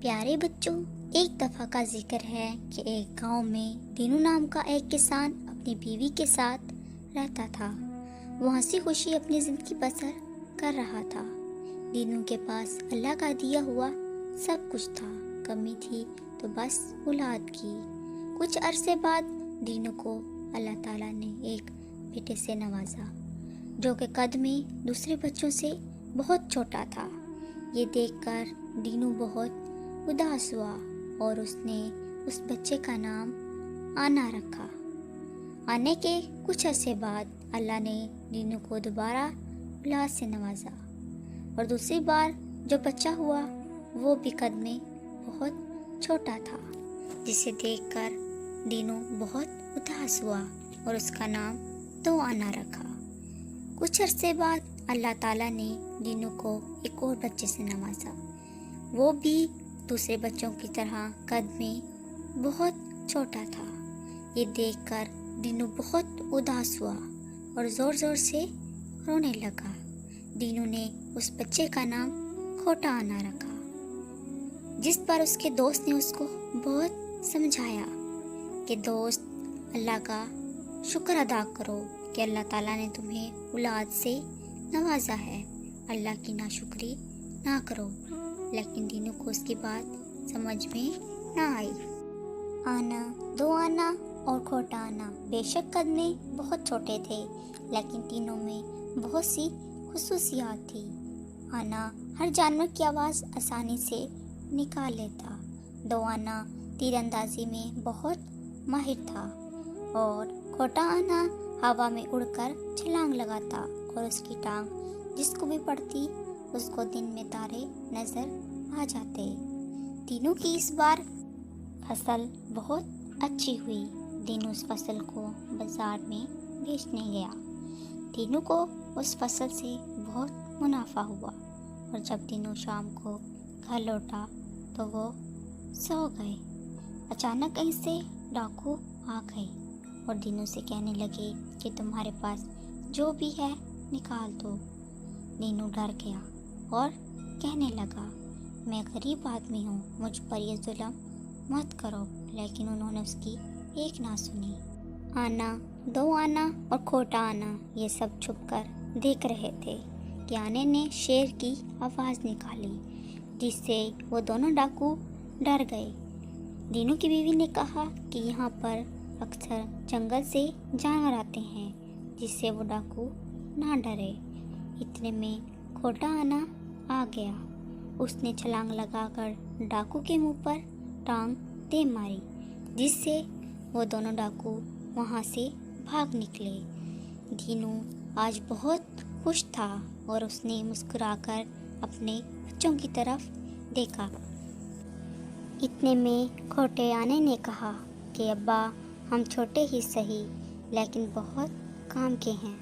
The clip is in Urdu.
پیارے بچوں، ایک دفعہ کا ذکر ہے کہ ایک گاؤں میں دینو نام کا ایک کسان اپنی بیوی کے ساتھ رہتا تھا۔ وہ ہنسی خوشی اپنی زندگی بسر کر رہا تھا۔ دینو کے پاس اللہ کا دیا ہوا سب کچھ تھا، کمی تھی تو بس اولاد کی۔ کچھ عرصے بعد دینو کو اللہ تعالیٰ نے ایک بیٹے سے نوازا جو کہ قد میں دوسرے بچوں سے بہت چھوٹا تھا۔ یہ دیکھ کر دینو بہت اداس ہوا اور اس نے اس بچے کا نام آنا رکھا۔ آنے کے کچھ عرصے بعد اللہ نے دینو کو دوبارہ اولاد سے نوازا اور دوسری بار جو بچہ ہوا وہ بھی قد میں بہت چھوٹا تھا، جسے دیکھ کر دینو بہت اداس ہوا اور اس کا نام تو آنا رکھا۔ کچھ عرصے بعد اللہ تعالیٰ نے دینو کو ایک اور بچے سے نوازا۔ وہ بھی دوسرے بچوں کی طرح قد میں بہت چھوٹا تھا۔ یہ دیکھ کر دینو بہت اداس ہوا اور زور زور سے رونے لگا۔ دینو نے اس بچے کا نام کھوٹا آنا رکھا، جس پر اس کے دوست نے اس کو بہت سمجھایا کہ دوست، اللہ کا شکر ادا کرو کہ اللہ تعالیٰ نے تمہیں اولاد سے نوازا ہے، اللہ کی ناشکری نہ کرو۔ لیکن دینو کو اس کی بات سمجھ میں نہ آئی۔ آنا، دو آنا اور کھوٹا آنا بے شک قد میں بہت چھوٹے تھے، لیکن تینوں میں بہت سی خصوصیات تھی۔ آنا ہر جانور کی آواز آسانی سے نکال لیتا، دو آنا تیر اندازی میں بہت ماہر تھا، اور کھوٹا آنا ہوا میں اڑ کر چھلانگ لگاتا اور اس کی ٹانگ جس کو بھی پڑتی اس کو دن میں تارے نظر آ جاتے۔ تینوں کی اس بار فصل بہت اچھی ہوئی۔ دینو اس فصل کو بازار میں بیچنے گیا۔ دینو کو اس فصل سے بہت منافع ہوا، اور جب دینو شام کو گھر لوٹا تو وہ سو گئے۔ اچانک کہیں سے ڈاکو آ گئے اور دینو سے کہنے لگے کہ تمہارے پاس جو بھی ہے نکال دو۔ دینو ڈر گیا اور کہنے لگا، میں غریب آدمی ہوں، مجھ پر یہ ظلم مت کرو۔ لیکن انہوں نے اس کی ایک نہ سنی۔ آنا، دو آنا اور کھوٹا آنا یہ سب چھپ کر دیکھ رہے تھے کہ آنے نے شیر کی آواز نکالی، جس سے وہ دونوں ڈاکو ڈر گئے۔ دینو کی بیوی نے کہا کہ یہاں پر اکثر جنگل سے جانور آتے ہیں، جس سے وہ ڈاکو نہ ڈرے۔ اتنے میں کھوٹا آنا آ گیا۔ اس نے چھلانگ لگا کر ڈاکو کے منہ پر ٹانگ دے ماری، جس سے وہ دونوں ڈاکو وہاں سے بھاگ نکلے۔ دینو آج بہت خوش تھا اور اس نے مسکرا کر اپنے بچوں کی طرف دیکھا۔ اتنے میں کھوٹے آنے نے کہا کہ ابا، ہم چھوٹے ہی سہی لیکن بہت کام کے ہیں،